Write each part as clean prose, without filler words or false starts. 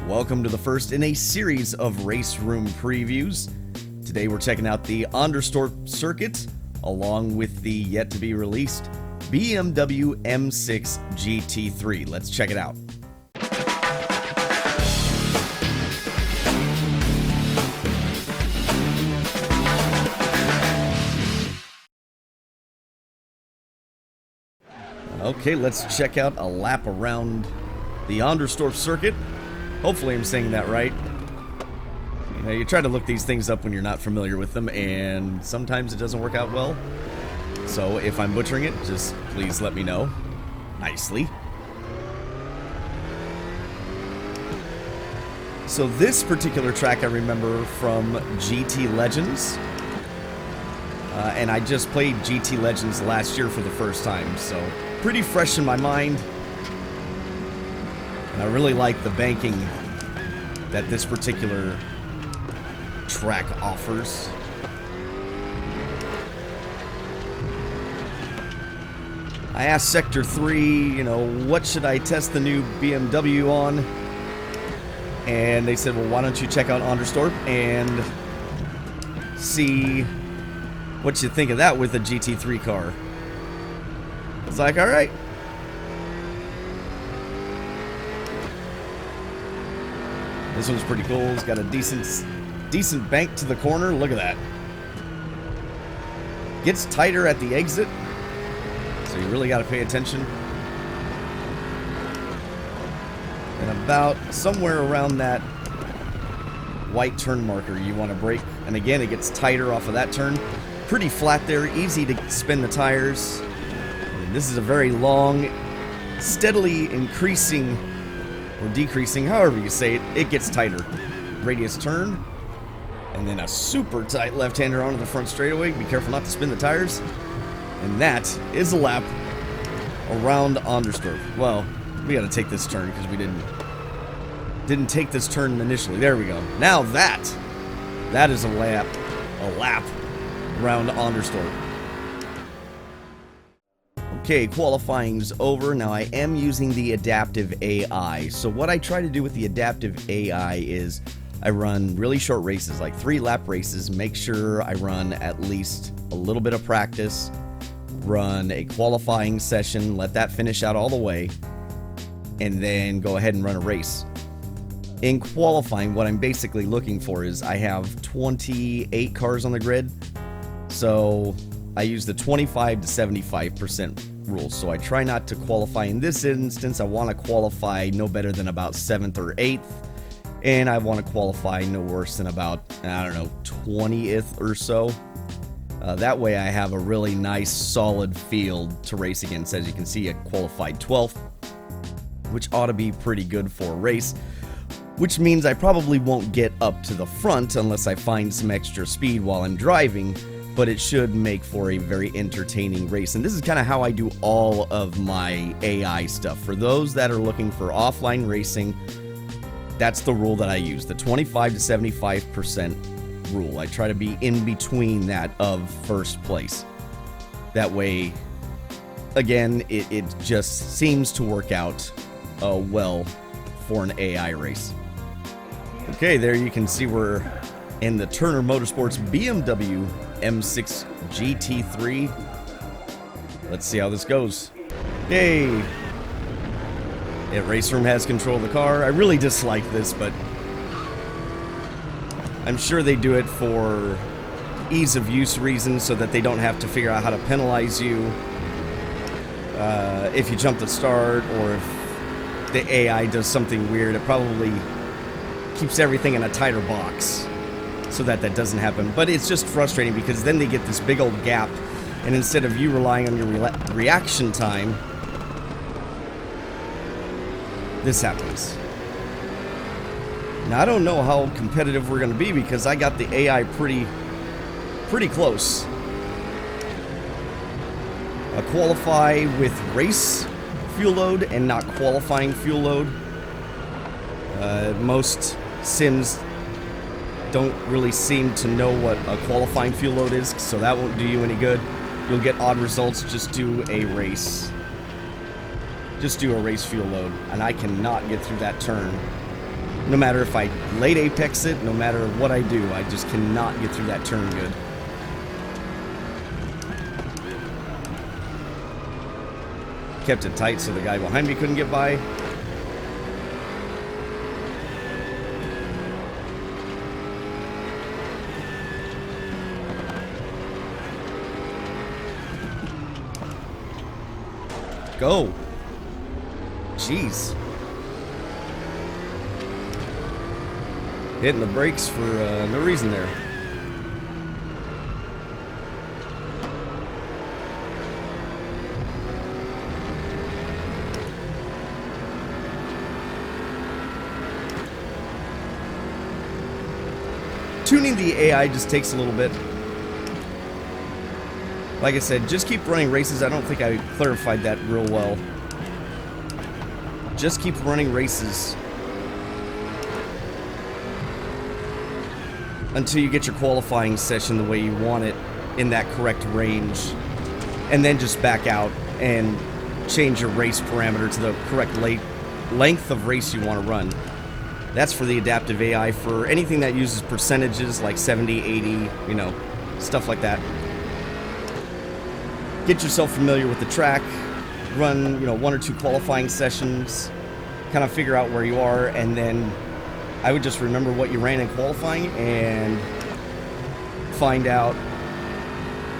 Welcome to the first in a series of RaceRoom previews. Today we're checking out the Anderstorp circuit, along with the yet-to-be-released BMW M6 GT3. Let's check it out. Okay, let's check out a lap around the Anderstorp circuit. Hopefully I'm saying that right. You know, you try to look these things up when you're not familiar with them, and sometimes it doesn't work out well. So if I'm butchering it, just please let me know nicely. So this particular track I remember from GT Legends. And I just played GT Legends last year for the first time, so pretty fresh in my mind. And I really like the banking that this particular track offers. I asked Sector3, you know, what should I test the new BMW on? And they said, well, why don't you check out Anderstorp and see what you think of that with a GT3 car. It's like, all right. This one's pretty cool. It's got a decent bank to the corner. Look at that. Gets tighter at the exit, so you really got to pay attention. And about somewhere around that white turn marker, you want to brake. And again, it gets tighter off of that turn. Pretty flat there, easy to spin the tires. And this is a very long, steadily increasing or decreasing, however you say it, it gets tighter. Radius turn, and then a super tight left-hander onto the front straightaway. Be careful not to spin the tires. And that is a lap around Anderstorp. Well, we got to take this turn because we didn't take this turn initially. There we go. Now that is a lap around Anderstorp. Okay, qualifying's over. Now I am using the adaptive AI. So what I try to do with the adaptive AI is I run really short races, like 3-lap races, make sure I run at least a little bit of practice, run a qualifying session, let that finish out all the way, and then go ahead and run a race. In qualifying, what I'm basically looking for is I have 28 cars on the grid, so I use the 25 to 75% rule. So I try not to qualify. In this instance, I want to qualify no better than about 7th or 8th, and I want to qualify no worse than about, I don't know, 20th or so. That way I have a really nice, solid field to race against. As you can see, I qualified 12th, which ought to be pretty good for a race. Which means I probably won't get up to the front unless I find some extra speed while I'm driving, but it should make for a very entertaining race. And this is kind of how I do all of my AI stuff. For those that are looking for offline racing, that's the rule that I use, the 25 to 75% rule. I try to be in between that of first place. That way, again, it just seems to work out well for an AI race. Okay, there you can see we're in the Turner Motorsports BMW M6 GT3. Let's see how this goes. Yay! RaceRoom has control of the car. I really dislike this, but I'm sure they do it for ease of use reasons so that they don't have to figure out how to penalize you if you jump the start, or if the AI does something weird. It probably keeps everything in a tighter box so that doesn't happen. But it's just frustrating because then they get this big old gap, and instead of you relying on your reaction time, this happens. Now I don't know how competitive we're going to be because I got the AI pretty close. Qualify with race fuel load and not qualifying fuel load. Most sims don't really seem to know what a qualifying fuel load is, so that won't do you any good. You'll get odd results. Just do a race fuel load, and I cannot get through that turn No matter if I late apex it, no matter what I do, I just cannot get through that turn good. Kept it tight so the guy behind me couldn't get by. Go. Jeez. Hitting the brakes for no reason there. Tuning the AI just takes a little bit. Like I said, just keep running races. I don't think I clarified that real well. Just keep running races until you get your qualifying session the way you want it in that correct range. And then just back out and change your race parameter to the correct length of race you want to run. That's for the adaptive AI. For anything that uses percentages like 70, 80, you know, stuff like that. Get yourself familiar with the track, run, you know, 1 or 2 qualifying sessions, kind of figure out where you are, and then I would just remember what you ran in qualifying and find out,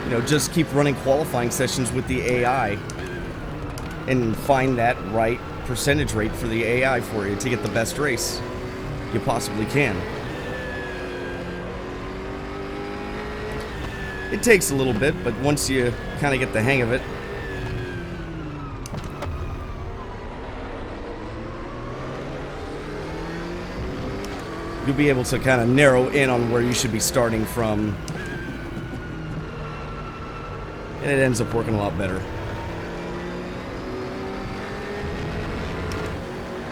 you know, just keep running qualifying sessions with the AI and find that right percentage rate for the AI for you to get the best race you possibly can. It takes a little bit, but once you kind of get the hang of it, you'll be able to kind of narrow in on where you should be starting from, and it ends up working a lot better.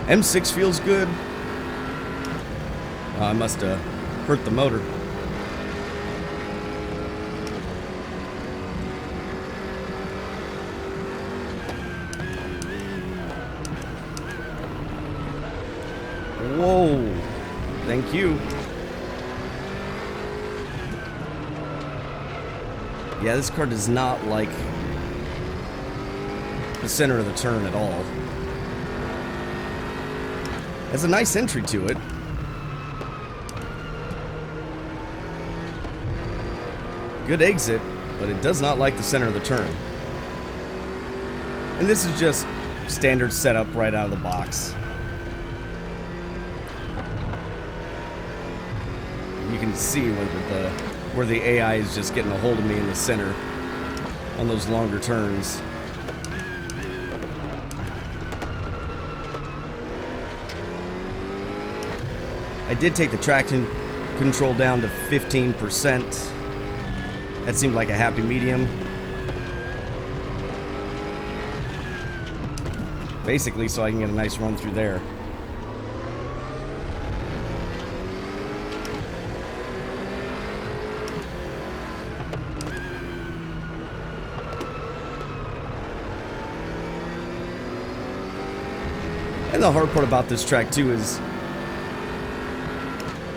M6 feels good. I must have hurt the motor. Whoa, thank you. Yeah, this car does not like the center of the turn at all. Has a nice entry to it. Good exit, but it does not like the center of the turn. And this is just standard setup right out of the box. You can see where the AI is just getting a hold of me in the center on those longer turns. I did take the traction control down to 15%. That seemed like a happy medium. Basically, so I can get a nice run through there. And the hard part about this track too is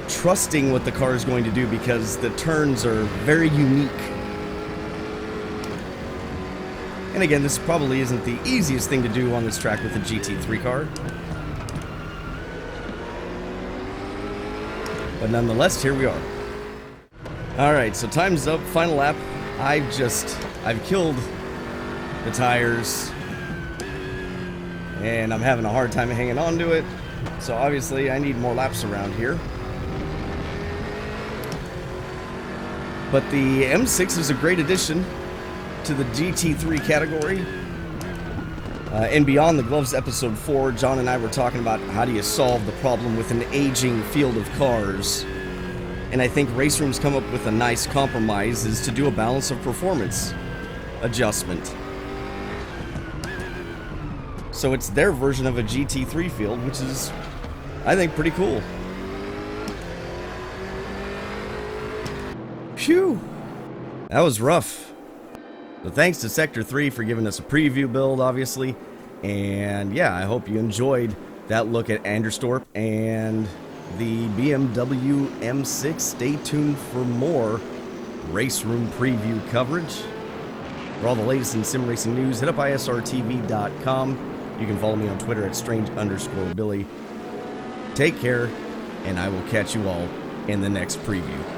trusting what the car is going to do, because the turns are very unique. And again, this probably isn't the easiest thing to do on this track with a GT3 car. But nonetheless, here we are. Alright, so time's up, final lap. I've killed the tires, and I'm having a hard time hanging on to it. So obviously I need more laps around here. But the M6 is a great addition to the GT3 category. And Beyond the Gloves episode 4, John and I were talking about how do you solve the problem with an aging field of cars. And I think RaceRoom's come up with a nice compromise, is to do a balance of performance adjustment. So it's their version of a GT3 field, which is, I think, pretty cool. Phew! That was rough. So thanks to Sector 3 for giving us a preview build, obviously. And yeah, I hope you enjoyed that look at Anderstorp and the BMW M6. Stay tuned for more RaceRoom preview coverage. For all the latest in sim racing news, hit up isrtv.com. You can follow me on Twitter at strange_Billy. Take care, and I will catch you all in the next preview.